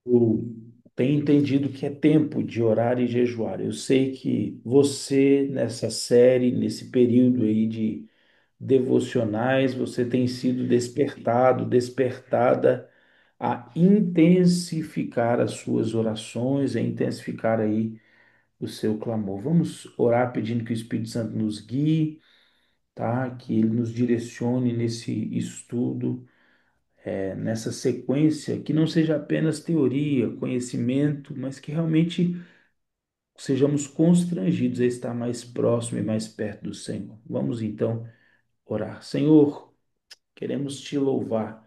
eu tenho entendido que é tempo de orar e jejuar. Eu sei que você, nessa série, nesse período aí de devocionais, você tem sido despertado, despertada a intensificar as suas orações, a intensificar aí o seu clamor. Vamos orar pedindo que o Espírito Santo nos guie, tá? Que ele nos direcione nesse estudo, nessa sequência, que não seja apenas teoria, conhecimento, mas que realmente sejamos constrangidos a estar mais próximo e mais perto do Senhor. Vamos então orar. Senhor, queremos te louvar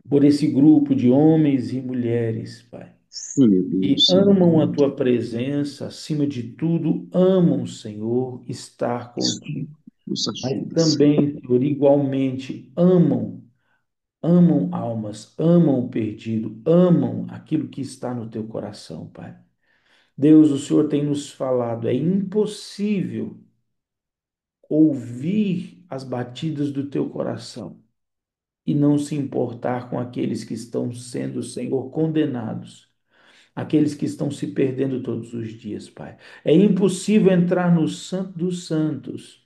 por esse grupo de homens e mulheres, Pai, Sim, meu que Deus, Senhor. amam a tua presença, acima de tudo, amam, Senhor, estar Isso contigo, nos mas ajuda, Senhor. também, Senhor, igualmente amam almas, amam o perdido, amam aquilo que está no teu coração, Pai. Deus, o Senhor tem nos falado, é impossível ouvir as batidas do teu coração e não se importar com aqueles que estão sendo, Senhor, condenados, aqueles que estão se perdendo todos os dias, Pai. É impossível entrar no Santo dos Santos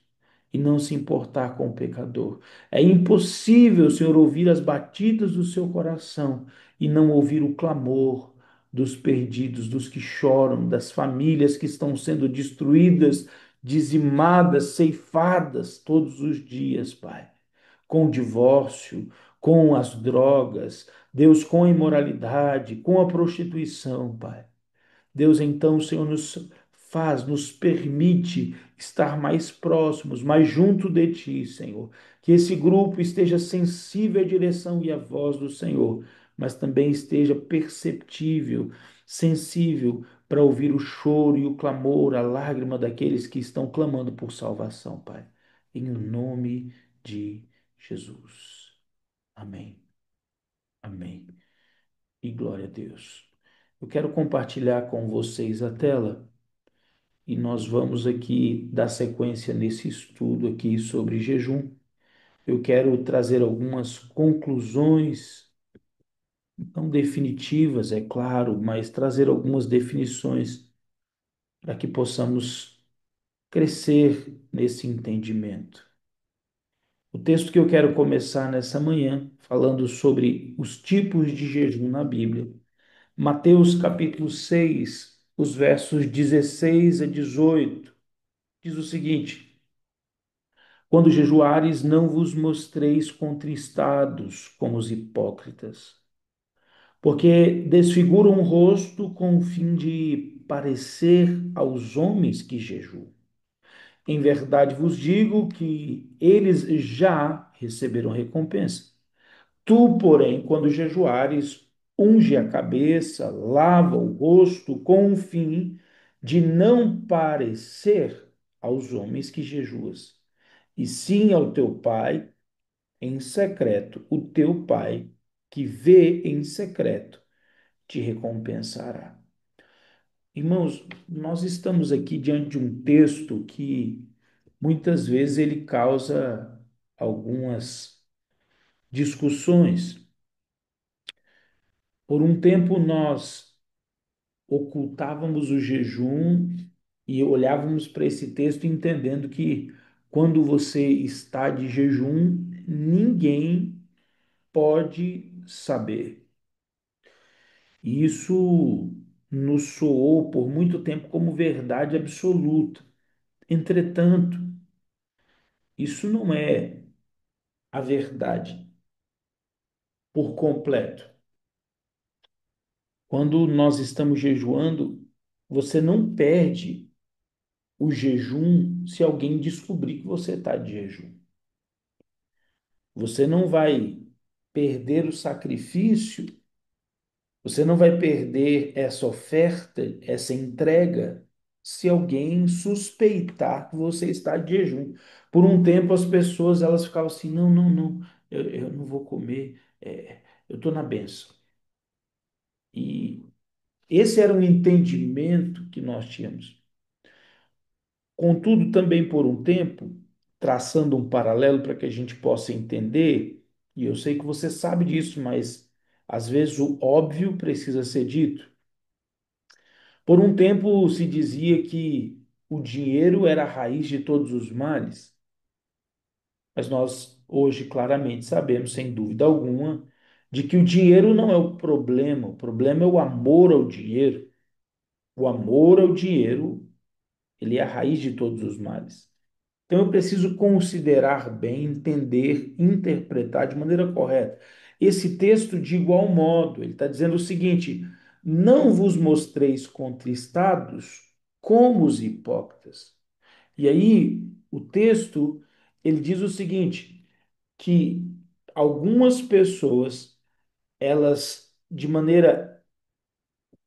e não se importar com o pecador. É impossível, Senhor, ouvir as batidas do seu coração e não ouvir o clamor dos perdidos, dos que choram, das famílias que estão sendo destruídas, dizimadas, ceifadas todos os dias, Pai, com o divórcio, com as drogas, Deus, com a imoralidade, com a prostituição, Pai. Deus, então, o Senhor nos faz, nos permite estar mais próximos, mais junto de Ti, Senhor. Que esse grupo esteja sensível à direção e à voz do Senhor, mas também esteja perceptível, sensível para ouvir o choro e o clamor, a lágrima daqueles que estão clamando por salvação, Pai. Em o nome de Jesus. Amém. Amém. E glória a Deus. Eu quero compartilhar com vocês a tela e nós vamos aqui dar sequência nesse estudo aqui sobre jejum. Eu quero trazer algumas conclusões, não definitivas, é claro, mas trazer algumas definições para que possamos crescer nesse entendimento. O texto que eu quero começar nessa manhã, falando sobre os tipos de jejum na Bíblia, Mateus capítulo 6, os versos 16 a 18, diz o seguinte: Quando jejuares, não vos mostreis contristados como os hipócritas, porque desfiguram o rosto com o fim de parecer aos homens que jejuam. Em verdade vos digo que eles já receberam recompensa. Tu, porém, quando jejuares, unge a cabeça, lava o rosto, com o fim de não parecer aos homens que jejuas, e sim ao teu pai em secreto. O teu pai, que vê em secreto, te recompensará. Irmãos, nós estamos aqui diante de um texto que muitas vezes ele causa algumas discussões. Por um tempo nós ocultávamos o jejum e olhávamos para esse texto entendendo que quando você está de jejum, ninguém pode saber. E isso nos soou por muito tempo como verdade absoluta. Entretanto, isso não é a verdade por completo. Quando nós estamos jejuando, você não perde o jejum se alguém descobrir que você está de jejum. Você não vai perder o sacrifício, você não vai perder essa oferta, essa entrega, se alguém suspeitar que você está de jejum. Por um tempo as pessoas elas ficavam assim, não, não, não, eu não vou comer, eu estou na bênção. E esse era um entendimento que nós tínhamos. Contudo, também por um tempo, traçando um paralelo para que a gente possa entender, E eu sei que você sabe disso, mas às vezes o óbvio precisa ser dito. Por um tempo se dizia que o dinheiro era a raiz de todos os males, mas nós hoje claramente sabemos, sem dúvida alguma, de que o dinheiro não é o problema é o amor ao dinheiro. O amor ao dinheiro, ele é a raiz de todos os males. Então eu preciso considerar bem, entender, interpretar de maneira correta. Esse texto, de igual modo, ele está dizendo o seguinte: não vos mostreis contristados como os hipócritas. E aí, o texto, ele diz o seguinte, que algumas pessoas, elas, de maneira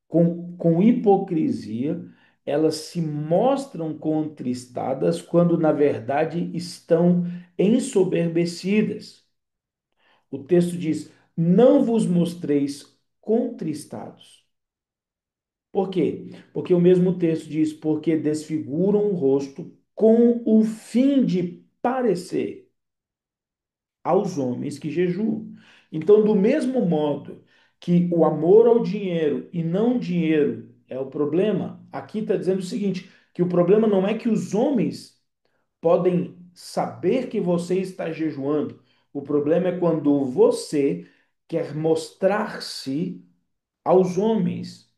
com hipocrisia, elas se mostram contristadas quando, na verdade, estão ensoberbecidas. O texto diz: não vos mostreis contristados. Por quê? Porque o mesmo texto diz: porque desfiguram o rosto com o fim de parecer aos homens que jejuam. Então, do mesmo modo que o amor ao dinheiro e não dinheiro é o problema, aqui está dizendo o seguinte: que o problema não é que os homens podem saber que você está jejuando. O problema é quando você quer mostrar-se aos homens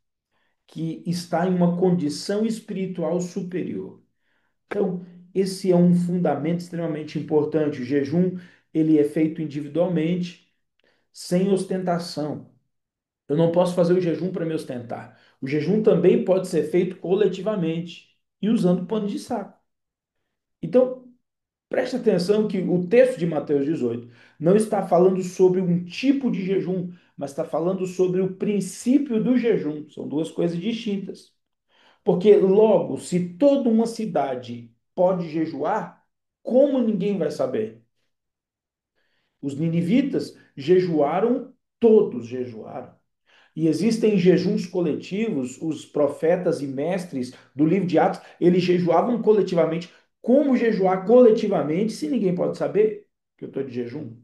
que está em uma condição espiritual superior. Então, esse é um fundamento extremamente importante. O jejum, ele é feito individualmente, sem ostentação. Eu não posso fazer o jejum para me ostentar. O jejum também pode ser feito coletivamente e usando pano de saco. Então, preste atenção que o texto de Mateus 18 não está falando sobre um tipo de jejum, mas está falando sobre o princípio do jejum. São duas coisas distintas. Porque logo, se toda uma cidade pode jejuar, como ninguém vai saber? Os ninivitas jejuaram, todos jejuaram. E existem jejuns coletivos, os profetas e mestres do livro de Atos, eles jejuavam coletivamente. Como jejuar coletivamente se ninguém pode saber que eu estou de jejum?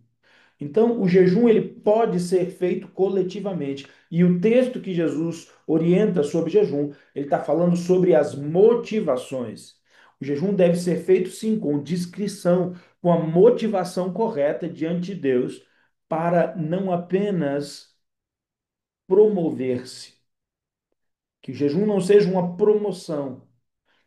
Então, o jejum ele pode ser feito coletivamente. E o texto que Jesus orienta sobre jejum, ele está falando sobre as motivações. O jejum deve ser feito, sim, com discrição, com a motivação correta diante de Deus, para não apenas promover-se. Que o jejum não seja uma promoção,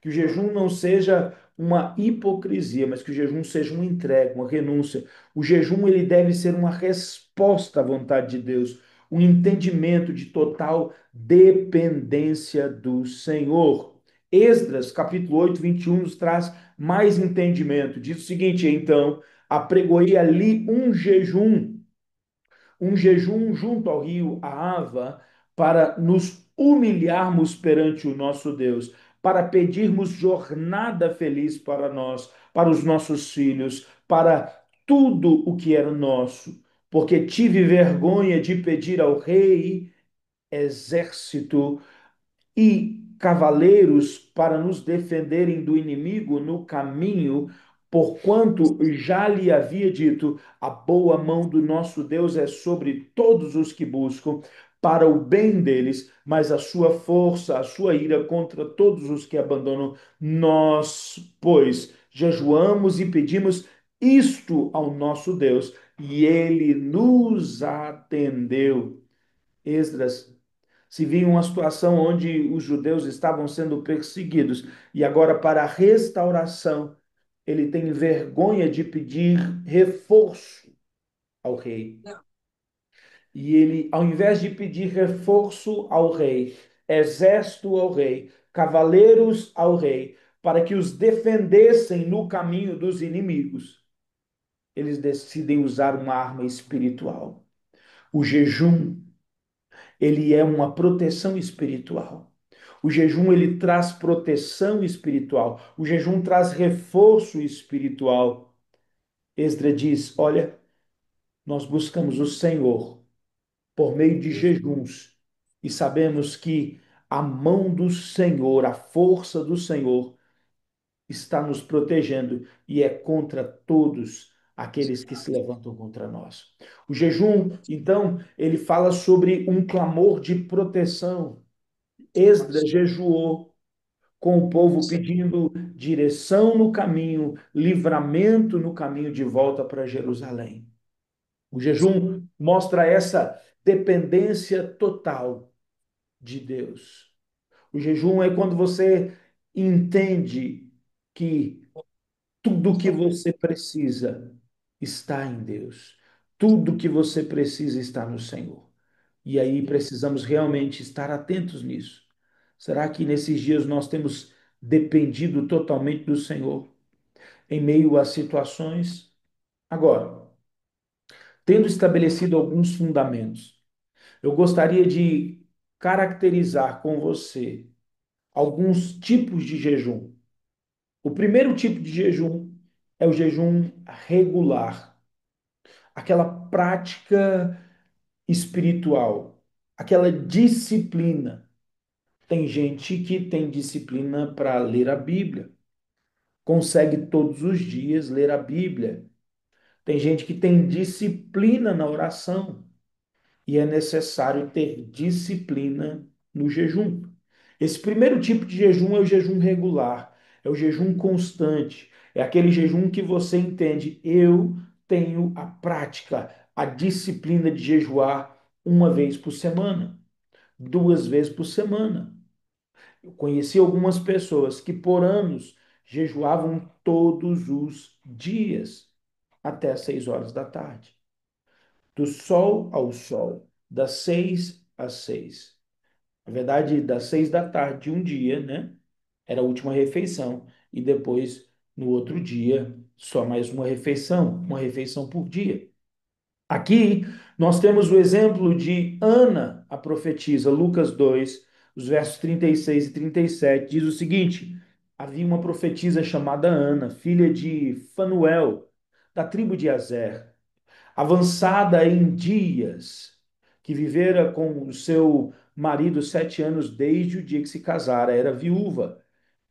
que o jejum não seja uma hipocrisia, mas que o jejum seja uma entrega, uma renúncia. O jejum ele deve ser uma resposta à vontade de Deus, um entendimento de total dependência do Senhor. Esdras, capítulo 8, 21, nos traz mais entendimento. Diz o seguinte, então, apregoei ali um jejum junto ao rio Ahava, para nos humilharmos perante o nosso Deus, para pedirmos jornada feliz para nós, para os nossos filhos, para tudo o que era nosso, porque tive vergonha de pedir ao rei exército e cavaleiros para nos defenderem do inimigo no caminho, porquanto já lhe havia dito: a boa mão do nosso Deus é sobre todos os que buscam, para o bem deles, mas a sua força, a sua ira contra todos os que abandonam. Nós, pois, jejuamos e pedimos isto ao nosso Deus, e ele nos atendeu. Esdras se via uma situação onde os judeus estavam sendo perseguidos e agora, para a restauração, ele tem vergonha de pedir reforço ao rei. E ele, ao invés de pedir reforço ao rei, exército ao rei, cavaleiros ao rei, para que os defendessem no caminho dos inimigos, eles decidem usar uma arma espiritual. O jejum, ele é uma proteção espiritual. O jejum ele traz proteção espiritual. O jejum traz reforço espiritual. Esdras diz: olha, nós buscamos o Senhor por meio de jejuns e sabemos que a mão do Senhor, a força do Senhor está nos protegendo e é contra todos aqueles que se levantam contra nós. O jejum, então, ele fala sobre um clamor de proteção. Esdras jejuou com o povo pedindo direção no caminho, livramento no caminho de volta para Jerusalém. O jejum mostra essa dependência total de Deus. O jejum é quando você entende que tudo que você precisa está em Deus. Tudo que você precisa está no Senhor. E aí precisamos realmente estar atentos nisso. Será que nesses dias nós temos dependido totalmente do Senhor em meio às situações? Agora, tendo estabelecido alguns fundamentos, eu gostaria de caracterizar com você alguns tipos de jejum. O primeiro tipo de jejum é o jejum regular, aquela prática espiritual, aquela disciplina. Tem gente que tem disciplina para ler a Bíblia, consegue todos os dias ler a Bíblia. Tem gente que tem disciplina na oração e é necessário ter disciplina no jejum. Esse primeiro tipo de jejum é o jejum regular, é o jejum constante, é aquele jejum que você entende, eu tenho a prática, a disciplina de jejuar uma vez por semana, duas vezes por semana. Eu conheci algumas pessoas que por anos jejuavam todos os dias, até às 6 horas da tarde, do sol ao sol, das 6 às 6. Na verdade, das 6 da tarde, um dia, né? Era a última refeição. E depois, no outro dia, só mais uma refeição por dia. Aqui nós temos o exemplo de Ana, a profetisa, Lucas 2, os versos 36 e 37, diz o seguinte: havia uma profetisa chamada Ana, filha de Fanuel, da tribo de Azer, avançada em dias, que vivera com o seu marido 7 anos desde o dia que se casara, era viúva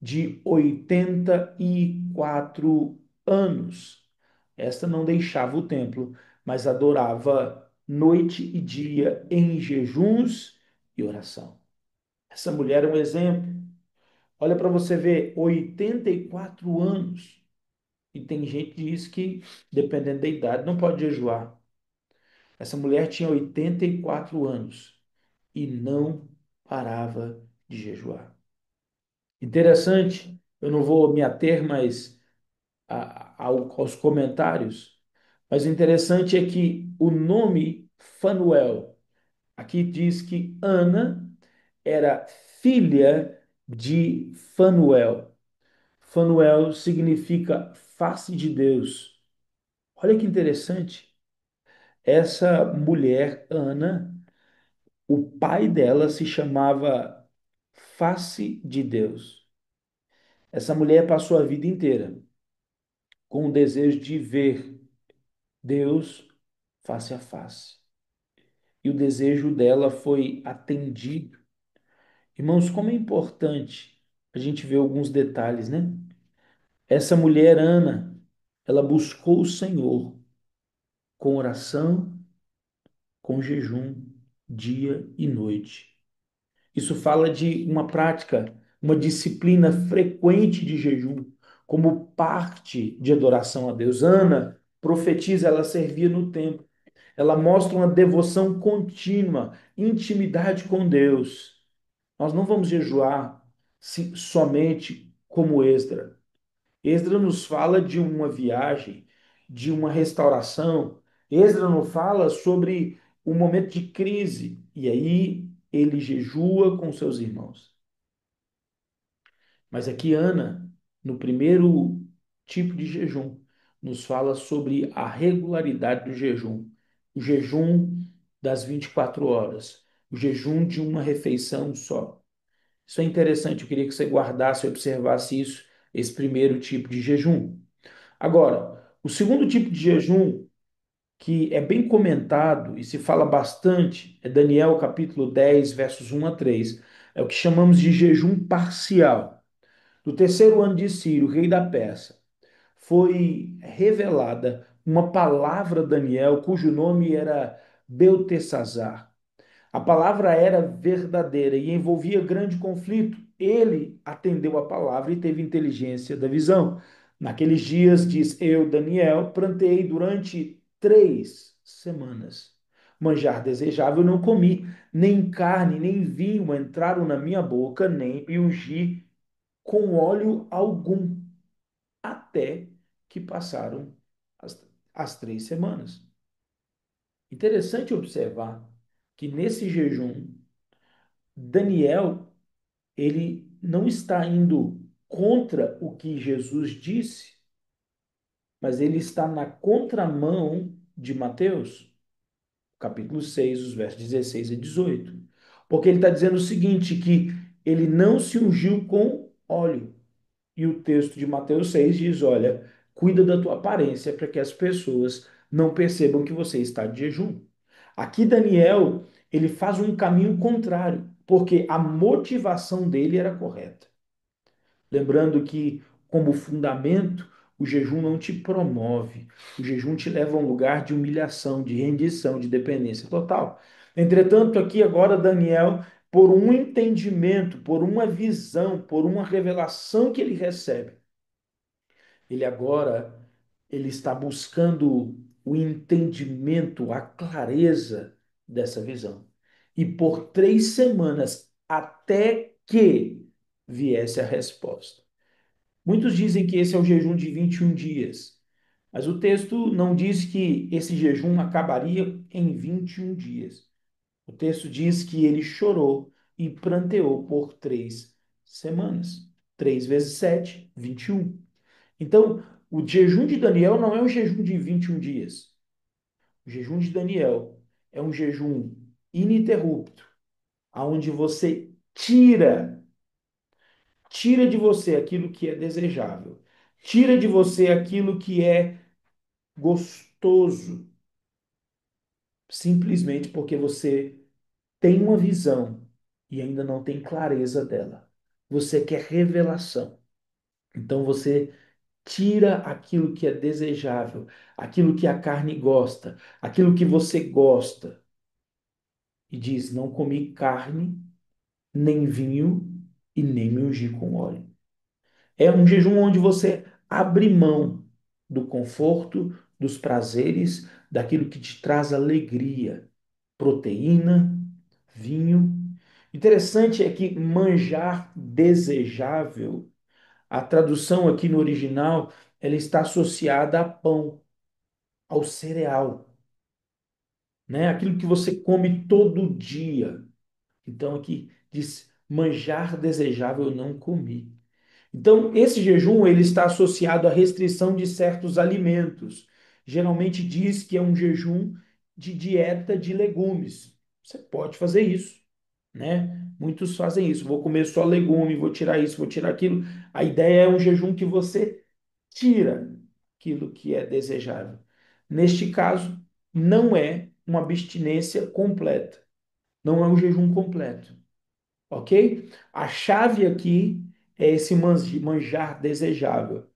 de 84 anos. Esta não deixava o templo, mas adorava noite e dia em jejuns e oração. Essa mulher é um exemplo. Olha para você ver, 84 anos. E tem gente que diz que, dependendo da idade, não pode jejuar. Essa mulher tinha 84 anos e não parava de jejuar. Interessante, eu não vou me ater mais aos comentários, mas o interessante é que o nome Fanuel, aqui diz que Ana era filha de Fanuel. Fanuel significa face de Deus. Olha que interessante. Essa mulher, Ana, o pai dela se chamava Face de Deus. Essa mulher passou a vida inteira com o desejo de ver Deus face a face. E o desejo dela foi atendido. Irmãos, como é importante a gente ver alguns detalhes, né? Essa mulher, Ana, ela buscou o Senhor com oração, com jejum, dia e noite. Isso fala de uma prática, uma disciplina frequente de jejum, como parte de adoração a Deus. Ana profetiza, ela servia no templo. Ela mostra uma devoção contínua, intimidade com Deus. Nós não vamos jejuar somente como Esdras. Esdras nos fala de uma viagem, de uma restauração. Esdras nos fala sobre um momento de crise. E aí ele jejua com seus irmãos. Mas aqui Ana, no primeiro tipo de jejum, nos fala sobre a regularidade do jejum. O jejum das 24 horas. O jejum de uma refeição só. Isso é interessante, eu queria que você guardasse e observasse isso, esse primeiro tipo de jejum. Agora, o segundo tipo de jejum, que é bem comentado e se fala bastante, é Daniel capítulo 10, versos 1 a 3. É o que chamamos de jejum parcial. No terceiro ano de Ciro, rei da Pérsia, foi revelada uma palavra Daniel, cujo nome era Beltesazar. A palavra era verdadeira e envolvia grande conflito. Ele atendeu a palavra e teve inteligência da visão. Naqueles dias, diz eu, Daniel, plantei durante 3 semanas. Manjar desejável não comi, nem carne, nem vinho entraram na minha boca, nem me ungi com óleo algum, até que passaram as 3 semanas. Interessante observar que nesse jejum, Daniel ele não está indo contra o que Jesus disse, mas ele está na contramão de Mateus, capítulo 6, os versos 16 a 18. Porque ele está dizendo o seguinte, que ele não se ungiu com óleo. E o texto de Mateus 6 diz, olha, cuida da tua aparência para que as pessoas não percebam que você está de jejum. Aqui Daniel, ele faz um caminho contrário, porque a motivação dele era correta. Lembrando que, como fundamento, o jejum não te promove, o jejum te leva a um lugar de humilhação, de rendição, de dependência total. Entretanto, aqui agora, Daniel, por um entendimento, por uma visão, por uma revelação que ele recebe, ele agora ele está buscando o entendimento, a clareza dessa visão. E por 3 semanas, até que viesse a resposta. Muitos dizem que esse é o jejum de 21 dias, mas o texto não diz que esse jejum acabaria em 21 dias. O texto diz que ele chorou e pranteou por 3 semanas. 3 vezes 7, 21. Então, o jejum de Daniel não é um jejum de 21 dias. O jejum de Daniel é um jejum ininterrupto, aonde você tira de você aquilo que é desejável, tira de você aquilo que é gostoso, simplesmente porque você tem uma visão e ainda não tem clareza dela. Você quer revelação. Então você tira aquilo que é desejável, aquilo que a carne gosta, aquilo que você gosta, e diz: Não comi carne, nem vinho e nem me ungi com óleo. É um jejum onde você abre mão do conforto, dos prazeres, daquilo que te traz alegria, proteína, vinho. Interessante é que manjar desejável, a tradução aqui no original, ela está associada a pão, ao cereal, né? Aquilo que você come todo dia. Então aqui diz manjar desejável eu não comi. Então, esse jejum ele está associado à restrição de certos alimentos. Geralmente diz que é um jejum de dieta de legumes. Você pode fazer isso, né? Muitos fazem isso. Vou comer só legume, vou tirar isso, vou tirar aquilo. A ideia é um jejum que você tira aquilo que é desejável. Neste caso, não é uma abstinência completa. Não é um jejum completo, ok? A chave aqui é esse manjar desejável.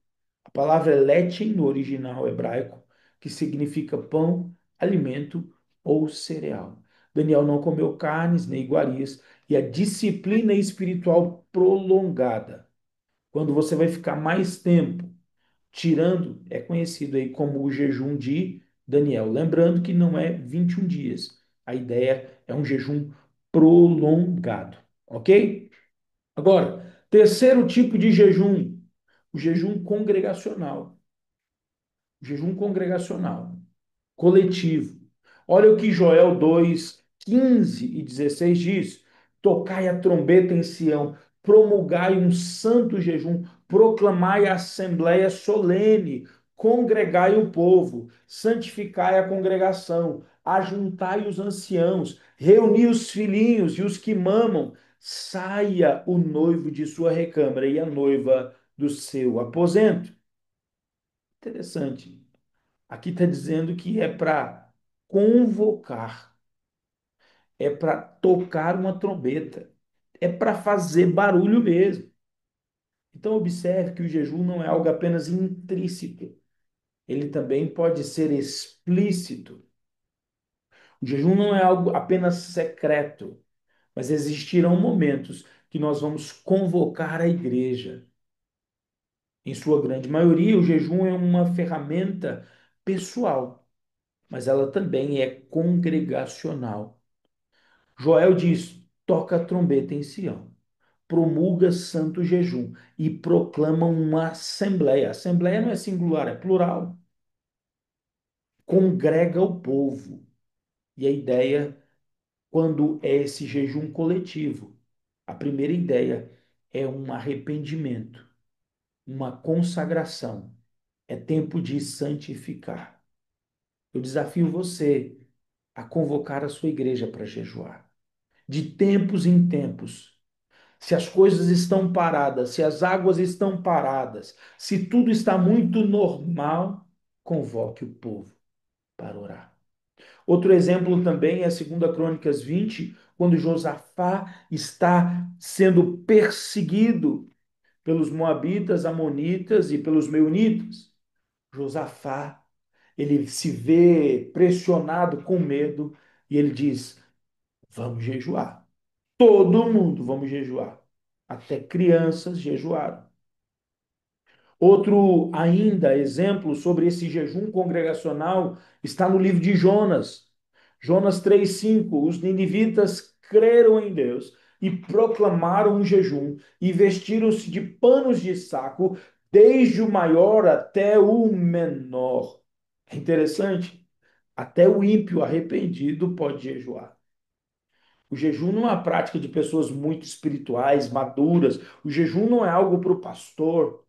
A palavra é lechem no original hebraico, que significa pão, alimento ou cereal. Daniel não comeu carnes nem iguarias e a disciplina espiritual prolongada. Quando você vai ficar mais tempo tirando, é conhecido aí como o jejum de Daniel. Lembrando que não é 21 dias. A ideia é um jejum prolongado, ok? Agora, terceiro tipo de jejum, o jejum congregacional. O jejum congregacional, coletivo. Olha o que Joel 2, 15 e 16 diz: Tocai a trombeta em Sião, promulgai um santo jejum, proclamai a assembleia solene, congregai o povo, santificai a congregação, ajuntai os anciãos, reuni os filhinhos e os que mamam, saia o noivo de sua recâmara e a noiva do seu aposento. Interessante. Aqui está dizendo que é para convocar, é para tocar uma trombeta, é para fazer barulho mesmo. Então, observe que o jejum não é algo apenas intrínseco, ele também pode ser explícito. O jejum não é algo apenas secreto, mas existirão momentos que nós vamos convocar a igreja. Em sua grande maioria, o jejum é uma ferramenta pessoal, mas ela também é congregacional. Joel diz: toca a trombeta em Sião, promulga santo jejum e proclama uma assembleia. Assembleia não é singular, é plural. Congrega o povo. E a ideia, quando é esse jejum coletivo, a primeira ideia é um arrependimento, uma consagração. É tempo de santificar. Eu desafio você a convocar a sua igreja para jejuar. De tempos em tempos. Se as coisas estão paradas, se as águas estão paradas, se tudo está muito normal, convoque o povo para orar. Outro exemplo também é a 2 Crônicas 20, quando Josafá está sendo perseguido pelos moabitas, amonitas e pelos meunitas. Josafá, ele se vê pressionado com medo e ele diz: vamos jejuar. Todo mundo vamos jejuar. Até crianças jejuaram. Outro ainda exemplo sobre esse jejum congregacional está no livro de Jonas. Jonas 3:5. Os ninivitas creram em Deus e proclamaram um jejum e vestiram-se de panos de saco, desde o maior até o menor. É interessante. Até o ímpio arrependido pode jejuar. O jejum não é uma prática de pessoas muito espirituais, maduras. O jejum não é algo para o pastor.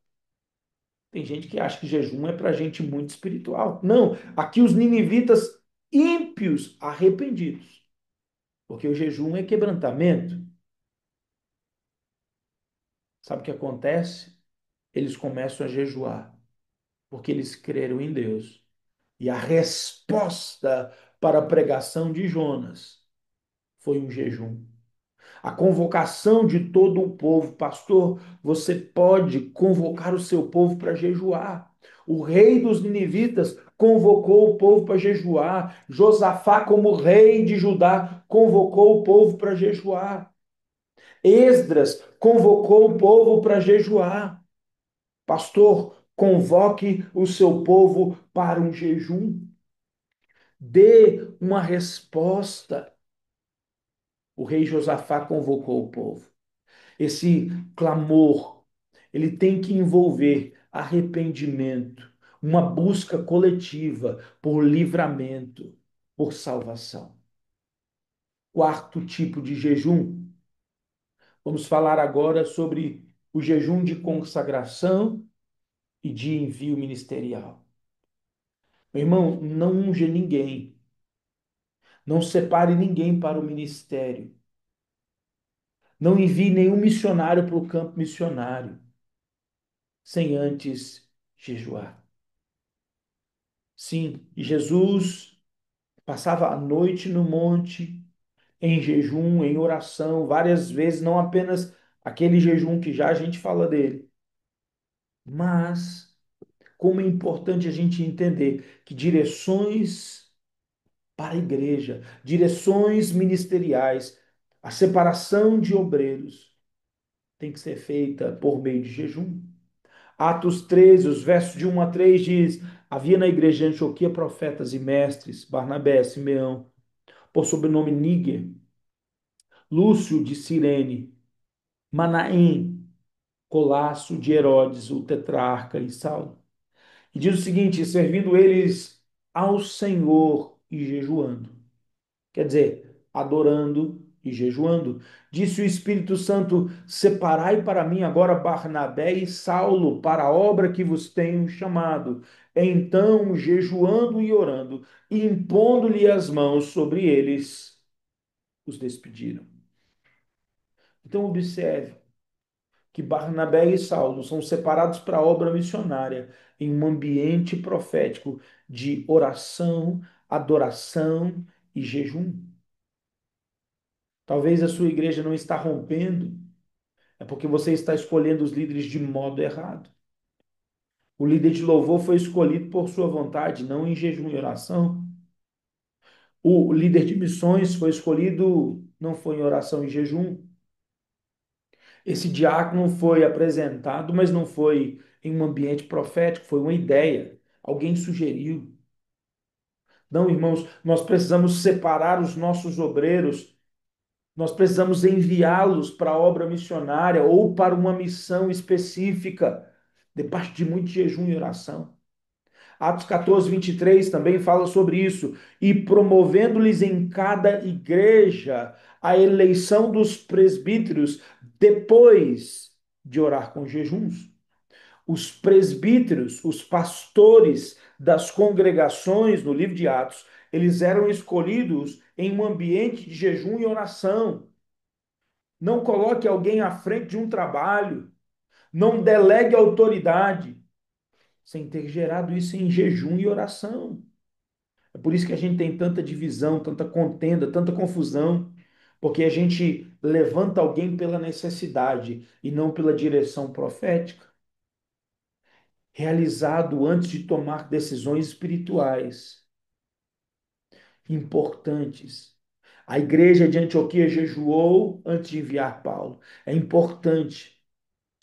Tem gente que acha que jejum é para gente muito espiritual. Não, aqui os ninivitas ímpios arrependidos. Porque o jejum é quebrantamento. Sabe o que acontece? Eles começam a jejuar, porque eles creram em Deus. E a resposta para a pregação de Jonas foi um jejum. A convocação de todo o povo. Pastor, você pode convocar o seu povo para jejuar. O rei dos ninivitas convocou o povo para jejuar. Josafá, como rei de Judá, convocou o povo para jejuar. Esdras convocou o povo para jejuar. Pastor, convoque o seu povo para um jejum. Dê uma resposta. O rei Josafá convocou o povo. Esse clamor, ele tem que envolver arrependimento, uma busca coletiva por livramento, por salvação. Quarto tipo de jejum, vamos falar agora sobre o jejum de consagração e de envio ministerial. Meu irmão, não unja ninguém, não separe ninguém para o ministério, não envie nenhum missionário para o campo missionário, sem antes jejuar. Sim, Jesus passava a noite no monte, em jejum, em oração, várias vezes, não apenas aquele jejum que já a gente fala dele, mas como é importante a gente entender que direções para a igreja, direções ministeriais, a separação de obreiros tem que ser feita por meio de jejum. Atos 13, os versos de 1 a 3 diz: havia na igreja de Antioquia profetas e mestres, Barnabé, Simeão, por sobrenome Níger, Lúcio de Cirene, Manaém, Colasso de Herodes, o tetrarca e Saulo. E diz o seguinte: servindo eles ao Senhor e jejuando. Quer dizer, adorando e jejuando. Disse o Espírito Santo: separai para mim agora Barnabé e Saulo para a obra que vos tenho chamado. Então, jejuando e orando, e impondo-lhe as mãos sobre eles, os despediram. Então, observe que Barnabé e Saulo são separados para a obra missionária em um ambiente profético de oração, adoração e jejum. Talvez a sua igreja não está rompendo, é porque você está escolhendo os líderes de modo errado. O líder de louvor foi escolhido por sua vontade, não em jejum e oração. O líder de missões foi escolhido, não foi em oração e jejum. Esse diácono foi apresentado, mas não foi em um ambiente profético, foi uma ideia. Alguém sugeriu. Não, irmãos, nós precisamos separar os nossos obreiros, nós precisamos enviá-los para a obra missionária ou para uma missão específica, debaixo de muito jejum e oração. Atos 14, 23 também fala sobre isso. E promovendo-lhes em cada igreja a eleição dos presbíteros depois de orar com jejuns. Os presbíteros, os pastores das congregações no livro de Atos, eles eram escolhidos em um ambiente de jejum e oração. Não coloque alguém à frente de um trabalho, não delegue autoridade, sem ter gerado isso em jejum e oração. É por isso que a gente tem tanta divisão, tanta contenda, tanta confusão, porque a gente levanta alguém pela necessidade e não pela direção profética, realizado antes de tomar decisões espirituais importantes. A igreja de Antioquia jejuou antes de enviar Paulo. É importante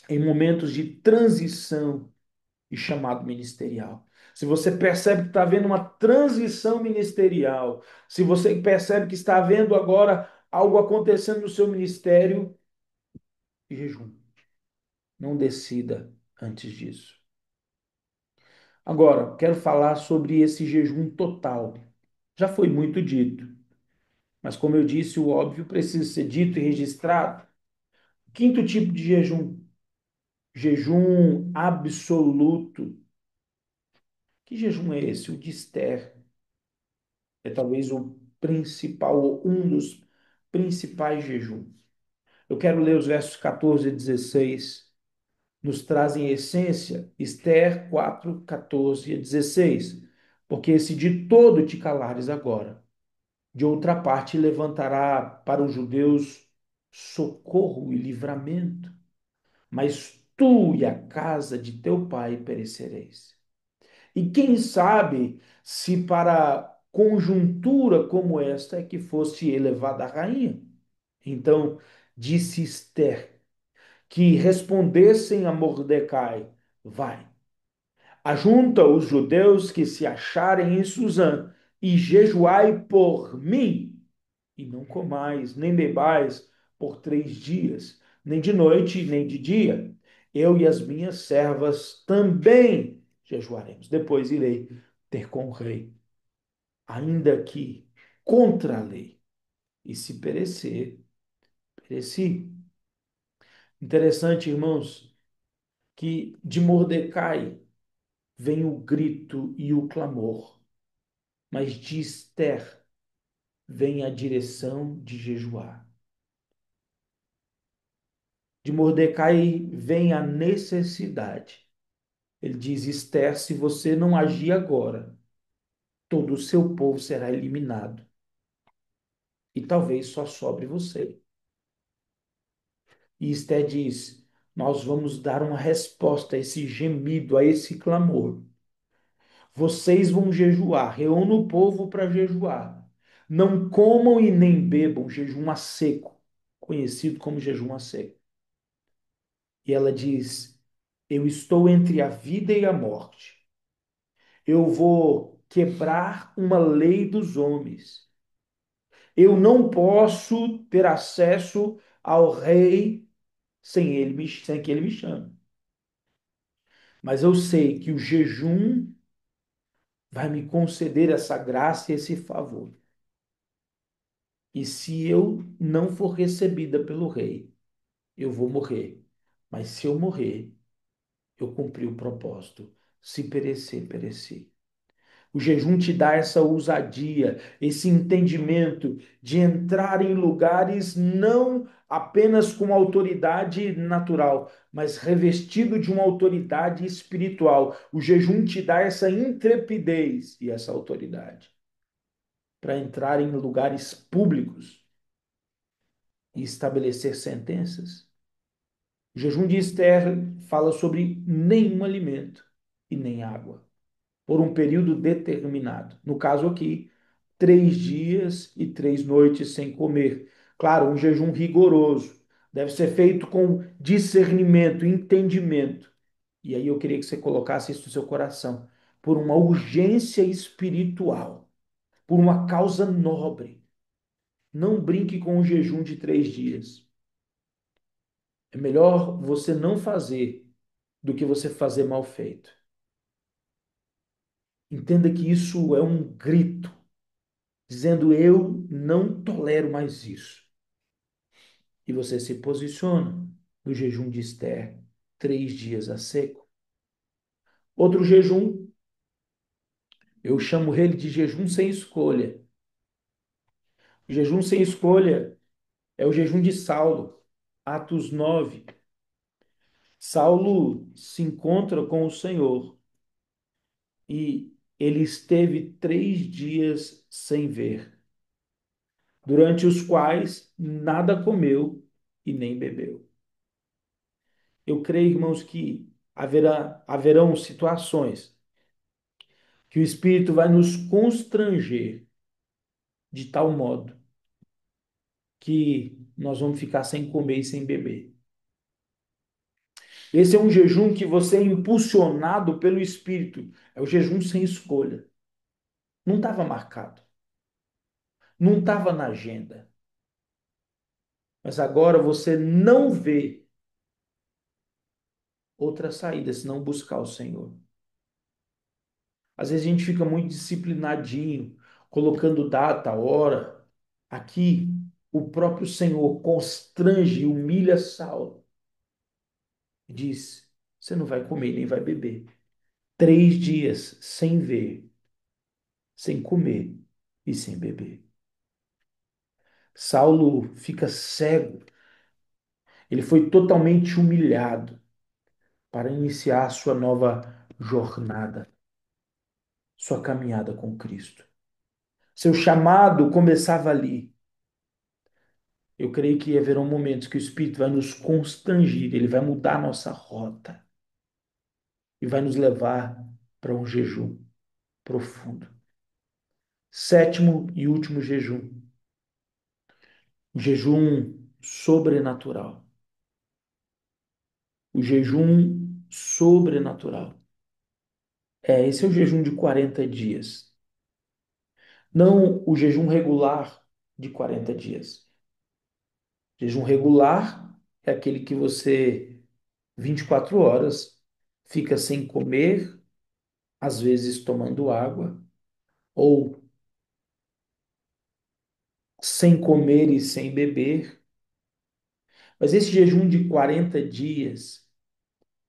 em momentos de transição e chamado ministerial. Se você percebe que está havendo uma transição ministerial, se você percebe que está havendo agora algo acontecendo no seu ministério, jejum. Não decida antes disso. Agora, quero falar sobre esse jejum total. Já foi muito dito, mas como eu disse, o óbvio precisa ser dito e registrado. Quinto tipo de jejum, jejum absoluto. Que jejum é esse? O de Esther. É talvez o principal, ou um dos principais jejuns. Eu quero ler os versos 14 e 16. Nos trazem a essência, Esther 4, 14 e 16. Porque se de todo te calares agora, de outra parte levantará para os judeus socorro e livramento, mas tu e a casa de teu pai perecereis. E quem sabe se para conjuntura como esta é que fosse elevada a rainha. Então disse Esther que respondessem a Mordecai: vai, ajunta os judeus que se acharem em Suzã e jejuai por mim, e não comais, nem bebais por 3 dias, nem de noite, nem de dia. Eu e as minhas servas também jejuaremos. Depois irei ter com o rei, ainda que contra a lei. E se perecer, pereci. Interessante, irmãos, que de Mordecai vem o grito e o clamor, mas de Esther vem a direção de jejuar. De Mordecai vem a necessidade. Ele diz: Esther, se você não agir agora, todo o seu povo será eliminado. E talvez só sobre você. E Esther diz: nós vamos dar uma resposta a esse gemido, a esse clamor. Vocês vão jejuar, reúna o povo para jejuar. Não comam e nem bebam, jejum a seco, conhecido como jejum a seco. E ela diz: eu estou entre a vida e a morte. Eu vou quebrar uma lei dos homens. Eu não posso ter acesso ao rei sem que ele me chame. Mas eu sei que o jejum vai me conceder essa graça e esse favor. E se eu não for recebida pelo rei, eu vou morrer. Mas se eu morrer, eu cumpri o propósito. Se perecer, pereci. O jejum te dá essa ousadia, esse entendimento de entrar em lugares não apenas com autoridade natural, mas revestido de uma autoridade espiritual. O jejum te dá essa intrepidez e essa autoridade para entrar em lugares públicos e estabelecer sentenças. O jejum de Esther fala sobre nenhum alimento e nem água, por um período determinado. No caso aqui, 3 dias e 3 noites sem comer. Claro, um jejum rigoroso. Deve ser feito com discernimento, entendimento. E aí eu queria que você colocasse isso no seu coração. Por uma urgência espiritual, por uma causa nobre. Não brinque com o jejum de 3 dias. É melhor você não fazer do que você fazer mal feito. Entenda que isso é um grito, dizendo eu não tolero mais isso. E você se posiciona no jejum de Esther, 3 dias a seco. Outro jejum, eu chamo ele de jejum sem escolha. O jejum sem escolha é o jejum de Saulo, Atos 9. Saulo se encontra com o Senhor e ele esteve 3 dias sem ver, durante os quais nada comeu e nem bebeu. Eu creio, irmãos, que haverão situações que o Espírito vai nos constranger de tal modo que nós vamos ficar sem comer e sem beber. Esse é um jejum que você é impulsionado pelo Espírito. É o jejum sem escolha. Não estava marcado. Não estava na agenda. Mas agora você não vê outra saída senão buscar o Senhor. Às vezes a gente fica muito disciplinadinho, colocando data, hora. Aqui, o próprio Senhor constrange e humilha Saulo. E diz: você não vai comer nem vai beber. 3 dias sem ver, sem comer e sem beber. Saulo fica cego. Ele foi totalmente humilhado para iniciar sua nova jornada, sua caminhada com Cristo. Seu chamado começava ali. Eu creio que haverão momentos que o Espírito vai nos constrangir, ele vai mudar a nossa rota e vai nos levar para um jejum profundo. Sétimo e último jejum, o jejum sobrenatural. O jejum sobrenatural. Esse é o jejum de 40 dias. Não o jejum regular de 40 dias. Jejum regular é aquele que você, 24 horas, fica sem comer, às vezes tomando água, ou sem comer e sem beber. Mas esse jejum de 40 dias,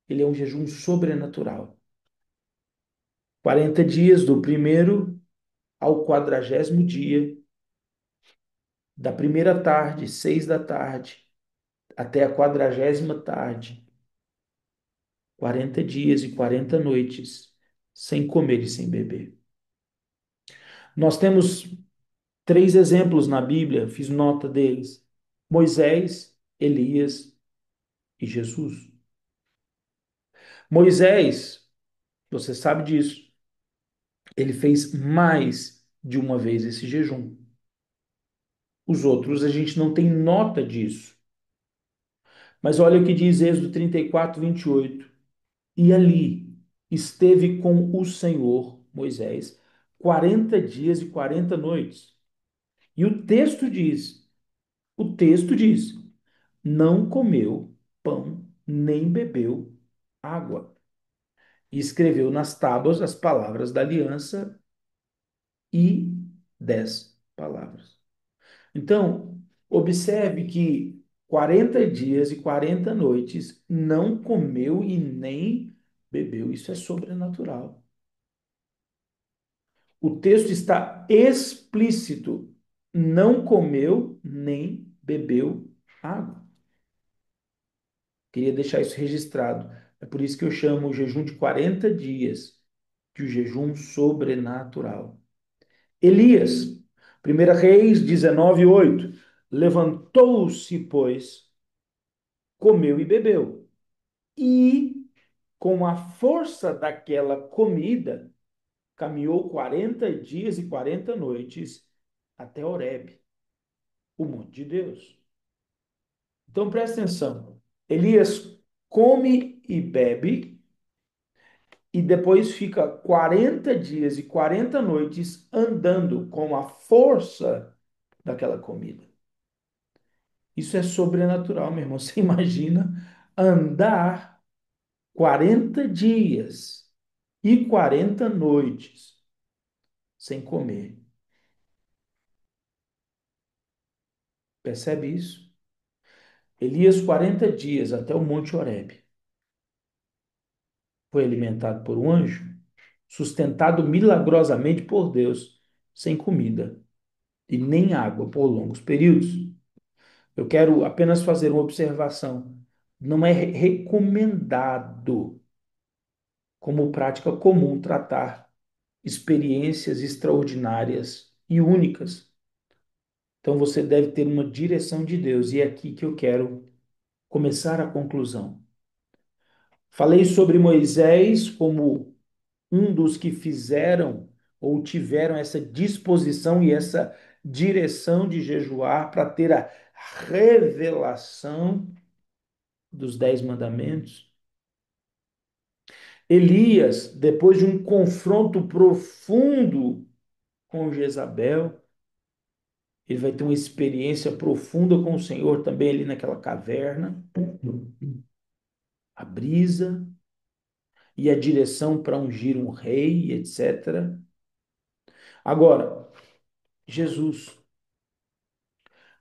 ele é um jejum sobrenatural. 40 dias do primeiro ao 40º dia, da primeira tarde, 6 da tarde, até a 40ª tarde. 40 dias e 40 noites, sem comer e sem beber. Nós temos 3 exemplos na Bíblia, fiz nota deles: Moisés, Elias e Jesus. Moisés, você sabe disso, ele fez mais de uma vez esse jejum. Os outros a gente não tem nota disso. Mas olha o que diz Êxodo 34, 28. E ali esteve com o Senhor, Moisés, 40 dias e 40 noites. E o texto diz, não comeu pão, nem bebeu água. E escreveu nas tábuas as palavras da aliança e 10 palavras. Então, observe que 40 dias e 40 noites não comeu e nem bebeu. Isso é sobrenatural. O texto está explícito. Não comeu nem bebeu água. Queria deixar isso registrado. É por isso que eu chamo o jejum de 40 dias de o jejum sobrenatural. Elias, 1 Reis 19:8. Levantou-se, pois, comeu e bebeu. E com a força daquela comida, caminhou 40 dias e 40 noites até Horebe, o monte de Deus. Então presta atenção. Elias come e bebe e depois fica 40 dias e 40 noites andando com a força daquela comida. Isso é sobrenatural, meu irmão. Você imagina andar 40 dias e 40 noites sem comer. Percebe isso? Elias, 40 dias até o Monte Horebe, foi alimentado por um anjo, sustentado milagrosamente por Deus, sem comida e nem água por longos períodos. Eu quero apenas fazer uma observação. Não é recomendado, como prática comum, tratar experiências extraordinárias e únicas. Então você deve ter uma direção de Deus, e é aqui que eu quero começar a conclusão. Falei sobre Moisés como um dos que fizeram ou tiveram essa disposição e essa direção de jejuar para ter a revelação dos 10 mandamentos. Elias, depois de um confronto profundo com Jezabel, ele vai ter uma experiência profunda com o Senhor também ali naquela caverna, a brisa e a direção para ungir um rei, etc. Agora, Jesus.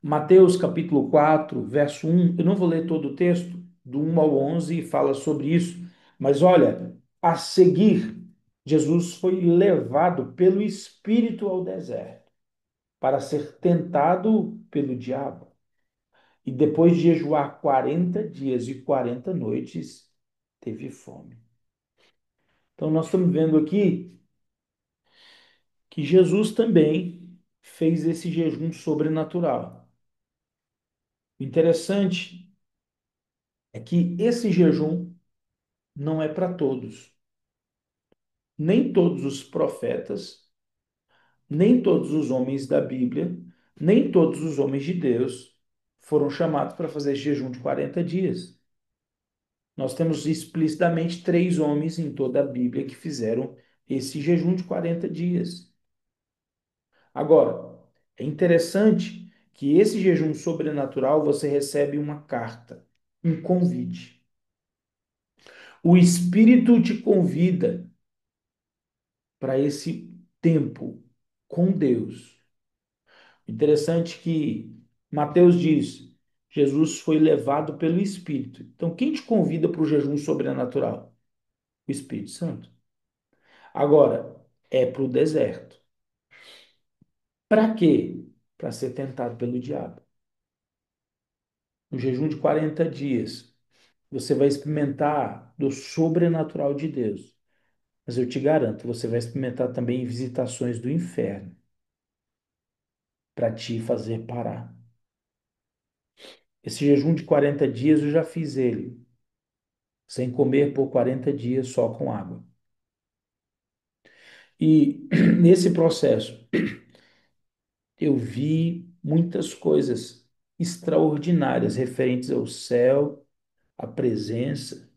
Mateus capítulo 4, verso 1, eu não vou ler todo o texto, do 1 ao 11 fala sobre isso, mas olha, a seguir, Jesus foi levado pelo Espírito ao deserto para ser tentado pelo diabo. E depois de jejuar 40 dias e 40 noites, teve fome. Então nós estamos vendo aqui que Jesus também fez esse jejum sobrenatural. O interessante é que esse jejum não é para todos. Nem todos os profetas, nem todos os homens da Bíblia, nem todos os homens de Deus foram chamados para fazer jejum de 40 dias. Nós temos explicitamente 3 homens em toda a Bíblia que fizeram esse jejum de 40 dias. Agora, é interessante que esse jejum sobrenatural você recebe uma carta, um convite. O Espírito te convida para esse tempo com Deus. Interessante que Mateus diz: Jesus foi levado pelo Espírito. Então, quem te convida para o jejum sobrenatural? O Espírito Santo. Agora, é para o deserto. Para quê? Para ser tentado pelo diabo. No jejum de 40 dias, você vai experimentar do sobrenatural de Deus. Mas eu te garanto, você vai experimentar também visitações do inferno para te fazer parar. Esse jejum de 40 dias eu já fiz ele, sem comer por 40 dias só com água. E nesse processo eu vi muitas coisas extraordinárias referentes ao céu, à presença.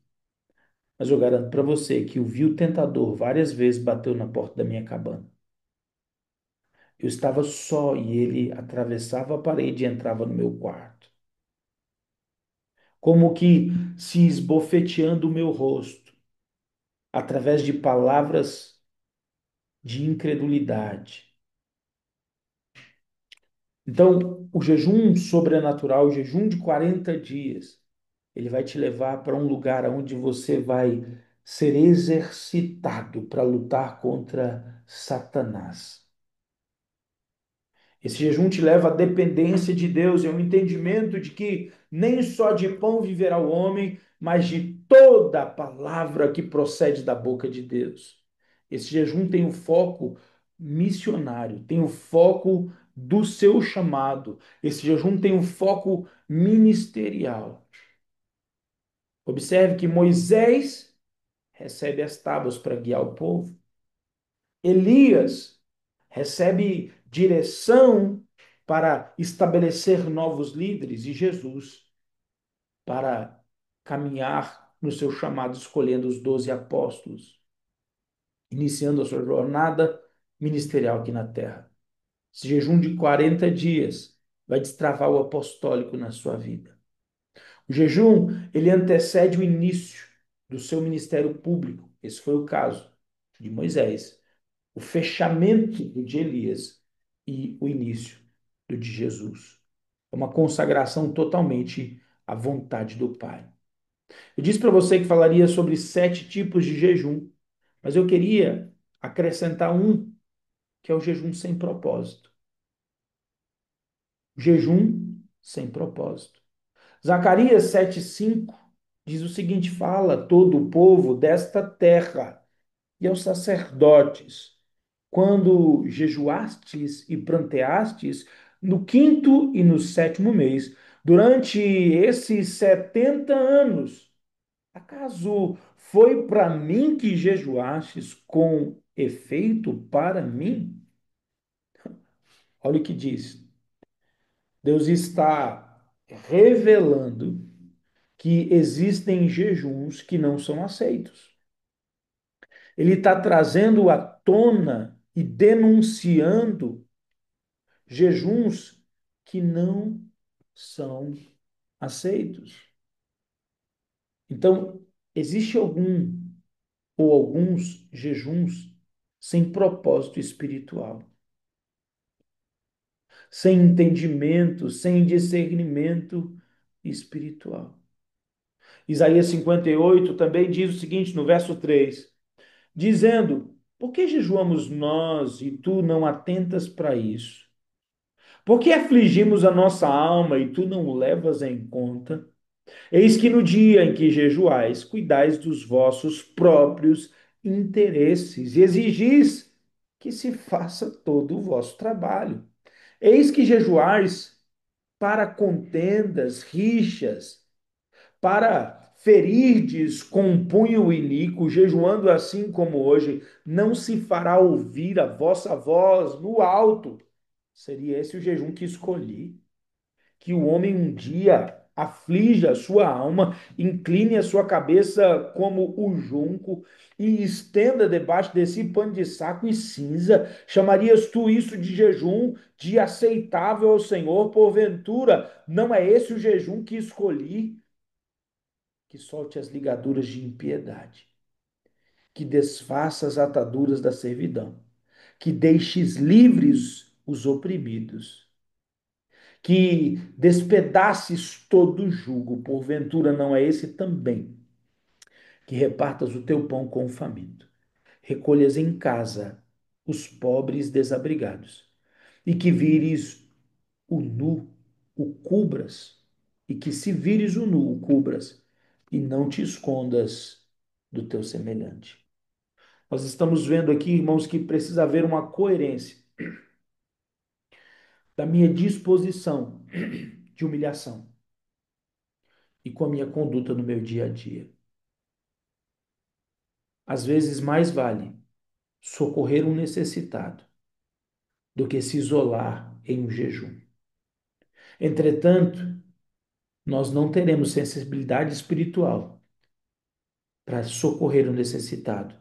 Mas eu garanto para você que o vil tentador várias vezes bateu na porta da minha cabana. Eu estava só e ele atravessava a parede e entrava no meu quarto, como que se esbofeteando o meu rosto, através de palavras de incredulidade. Então, o jejum sobrenatural, o jejum de 40 dias, ele vai te levar para um lugar onde você vai ser exercitado para lutar contra Satanás. Esse jejum te leva à dependência de Deus, é um entendimento de que nem só de pão viverá o homem, mas de toda a palavra que procede da boca de Deus. Esse jejum tem o foco missionário, tem o foco do seu chamado. Esse jejum tem um foco ministerial. Observe que Moisés recebe as tábuas para guiar o povo. Elias recebe direção para estabelecer novos líderes, e Jesus para caminhar no seu chamado, escolhendo os 12 apóstolos, iniciando a sua jornada ministerial aqui na terra. Esse jejum de 40 dias vai destravar o apostólico na sua vida. O jejum, ele antecede o início do seu ministério público. Esse foi o caso de Moisés, o fechamento do de Elias e o início do de Jesus. É uma consagração totalmente à vontade do Pai. Eu disse para você que falaria sobre 7 tipos de jejum, mas eu queria acrescentar um, que é o jejum sem propósito. Jejum sem propósito. Zacarias 7,5 diz o seguinte: fala todo o povo desta terra e aos sacerdotes, quando jejuastes e pranteastes no quinto e no sétimo mês, durante esses 70 anos, acaso foi para mim que jejuastes com efeito para mim? Olha o que diz. Deus está revelando que existem jejuns que não são aceitos. Ele está trazendo à tona e denunciando jejuns que não são aceitos. Então, existe algum ou alguns jejuns sem propósito espiritual, sem entendimento, sem discernimento espiritual. Isaías 58 também diz o seguinte, no verso 3, dizendo: por que jejuamos nós e tu não atentas para isso? Por que afligimos a nossa alma e tu não o levas em conta? Eis que no dia em que jejuais, cuidais dos vossos próprios interesses e exigis que se faça todo o vosso trabalho. Eis que jejuais para contendas, rixas, para ferirdes com punho iníquo, jejuando assim como hoje, não se fará ouvir a vossa voz no alto. Seria esse o jejum que escolhi. Que o homem um dia aflige a sua alma, incline a sua cabeça como o junco e estenda debaixo desse pano de saco e cinza. Chamarias tu isso de jejum, de aceitável ao Senhor? Porventura, não é esse o jejum que escolhi? Que solte as ligaduras de impiedade, que desfaça as ataduras da servidão, que deixes livres os oprimidos, que despedaces todo o jugo, porventura não é esse também, que repartas o teu pão com o faminto, recolhas em casa os pobres desabrigados, e que vires o nu, o cubras, e que se vires o nu, o cubras, e não te escondas do teu semelhante. Nós estamos vendo aqui, irmãos, que precisa haver uma coerência da minha disposição de humilhação e com a minha conduta no meu dia a dia. Às vezes, mais vale socorrer um necessitado do que se isolar em um jejum. Entretanto, nós não teremos sensibilidade espiritual para socorrer o necessitado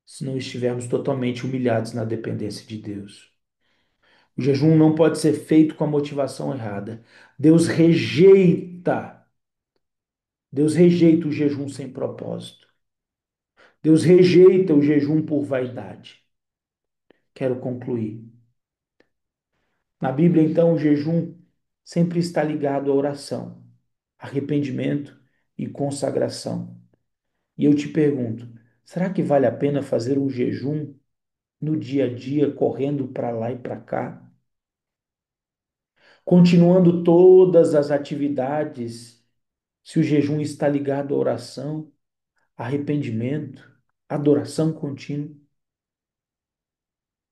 se não estivermos totalmente humilhados na dependência de Deus. O jejum não pode ser feito com a motivação errada. Deus rejeita, Deus rejeita o jejum sem propósito. Deus rejeita o jejum por vaidade. Quero concluir. Na Bíblia, então, o jejum sempre está ligado à oração, arrependimento e consagração. E eu te pergunto, será que vale a pena fazer um jejum no dia a dia, correndo para lá e para cá? Continuando todas as atividades, se o jejum está ligado à oração, arrependimento, adoração contínua?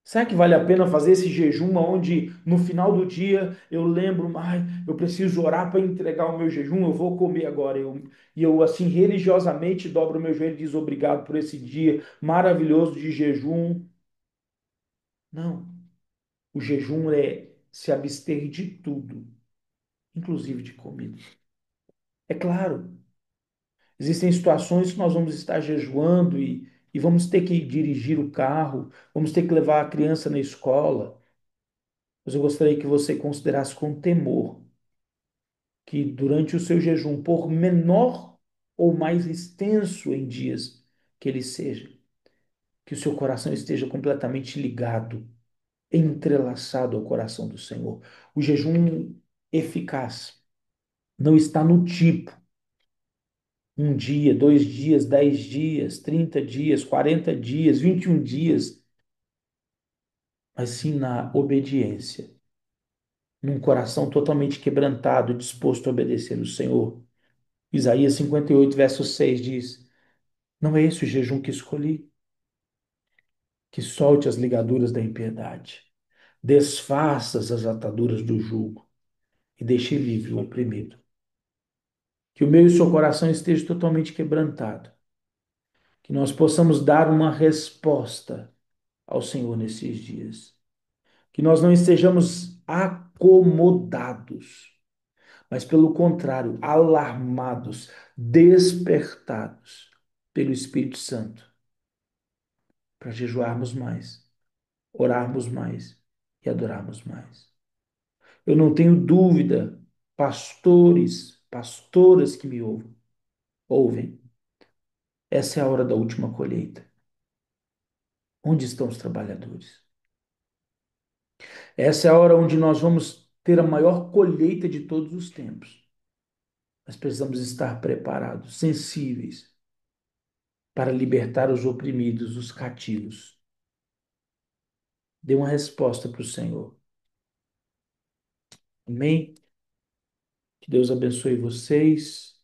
Será que vale a pena fazer esse jejum onde no final do dia eu lembro, ai, eu preciso orar para entregar o meu jejum, eu vou comer agora. E eu assim religiosamente dobro o meu joelho e diz obrigado por esse dia maravilhoso de jejum. Não, o jejum é se abster de tudo, inclusive de comida. É claro, existem situações que nós vamos estar jejuando e vamos ter que dirigir o carro, vamos ter que levar a criança na escola. Mas eu gostaria que você considerasse com temor que durante o seu jejum, por menor ou mais extenso em dias que ele seja, que o seu coração esteja completamente ligado, entrelaçado ao coração do Senhor. O jejum eficaz não está no tipo, um dia, 2 dias, 10 dias, 30 dias, 40 dias, 21 dias, mas sim na obediência, num coração totalmente quebrantado, disposto a obedecer o Senhor. Isaías 58, verso 6 diz: Não é esse o jejum que escolhi, que solte as ligaduras da impiedade, desfaças as ataduras do jugo e deixe livre o oprimido. Que o meu e o seu coração esteja totalmente quebrantado, que nós possamos dar uma resposta ao Senhor nesses dias, que nós não estejamos acomodados, mas pelo contrário, alarmados, despertados pelo Espírito Santo, para jejuarmos mais, orarmos mais e adorarmos mais. Eu não tenho dúvida, pastores, pastoras que me ouvem, essa é a hora da última colheita. Onde estão os trabalhadores? Essa é a hora onde nós vamos ter a maior colheita de todos os tempos. Nós precisamos estar preparados, sensíveis, para libertar os oprimidos, os cativos. Dê uma resposta para o Senhor. Amém? Que Deus abençoe vocês,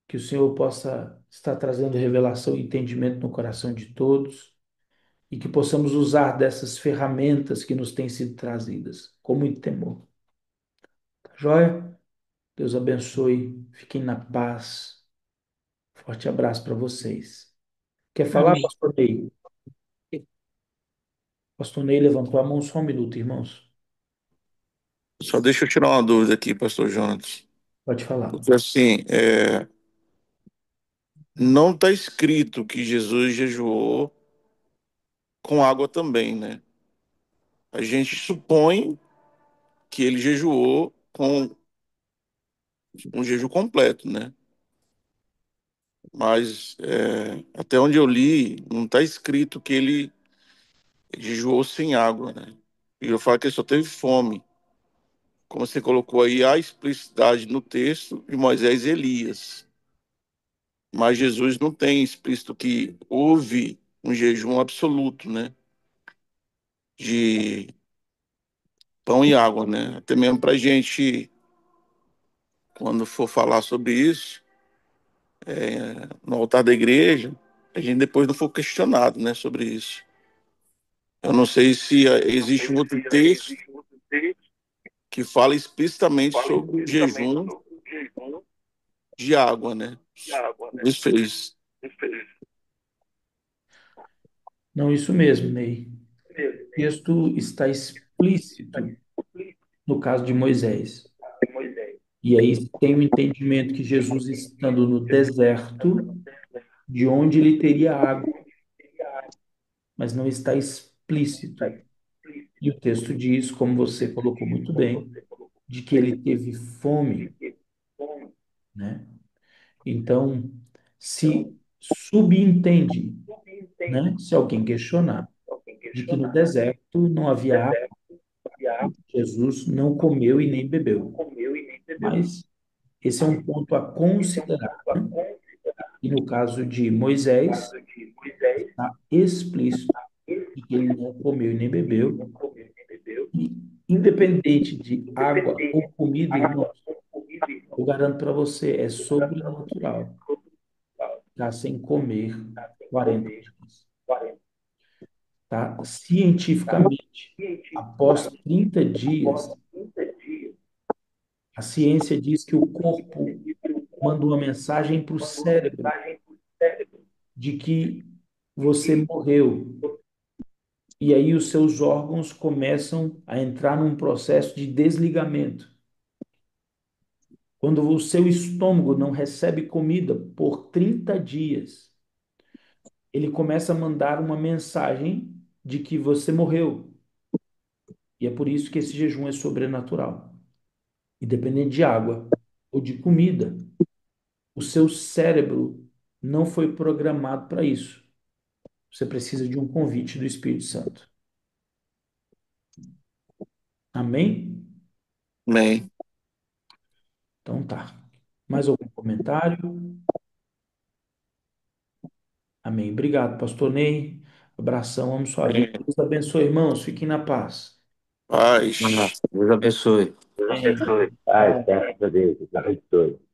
que o Senhor possa estar trazendo revelação e entendimento no coração de todos e que possamos usar dessas ferramentas que nos têm sido trazidas com muito temor. Tá joia? Deus abençoe, fiquem na paz. Forte abraço para vocês. Quer falar, Amém. pastor Ney? Pastor Ney levantou a mão só um minuto, irmãos. Só deixa eu tirar uma dúvida aqui, pastor Jonas. Pode falar. Porque assim, não está escrito que Jesus jejuou com água também, né? A gente supõe que ele jejuou com um jejum completo, né? Mas até onde eu li, não está escrito que ele jejuou sem água, né? E eu falo que ele só teve fome. Como você colocou aí, há explicidade no texto de Moisés e Elias. Mas Jesus não tem explícito que houve um jejum absoluto, né? De pão e água, né? Até mesmo para a gente, quando for falar sobre isso, no altar da igreja, a gente depois não for questionado, né, sobre isso. Eu não sei se existe um outro texto que fala explicitamente sobre o jejum de água, né? Isso fez. Não, isso mesmo, Ney. O texto está explícito no caso de Moisés. E aí tem o entendimento que Jesus, estando no deserto, de onde ele teria água, mas não está explícito. E o texto diz, como você colocou muito bem, de que ele teve fome, né? Então, se subentende, né? Se alguém questionar, de que no deserto não havia água, Jesus não comeu e nem bebeu. Mas esse é um ponto a considerar, né? E no caso de Moisés, está explícito de que ele não comeu e nem bebeu. E, independente de água ou comida, irmãos, eu garanto para você, é sobrenatural ficar sem comer 40 dias. tá? Cientificamente, após 30 dias, a ciência diz que o corpo manda uma mensagem para o cérebro de que você morreu. E aí os seus órgãos começam a entrar num processo de desligamento. Quando o seu estômago não recebe comida por 30 dias, ele começa a mandar uma mensagem de que você morreu. E é por isso que esse jejum é sobrenatural. Independente de água ou de comida, o seu cérebro não foi programado para isso. Você precisa de um convite do Espírito Santo. Amém? Amém. Então tá. Mais algum comentário? Amém. Obrigado, pastor Ney. Abração, amo sua vida. Amém. Deus abençoe, irmãos. Fiquem na paz. Paz. Deus abençoe. Amém. Ai, graças a Deus, Deus abençoe.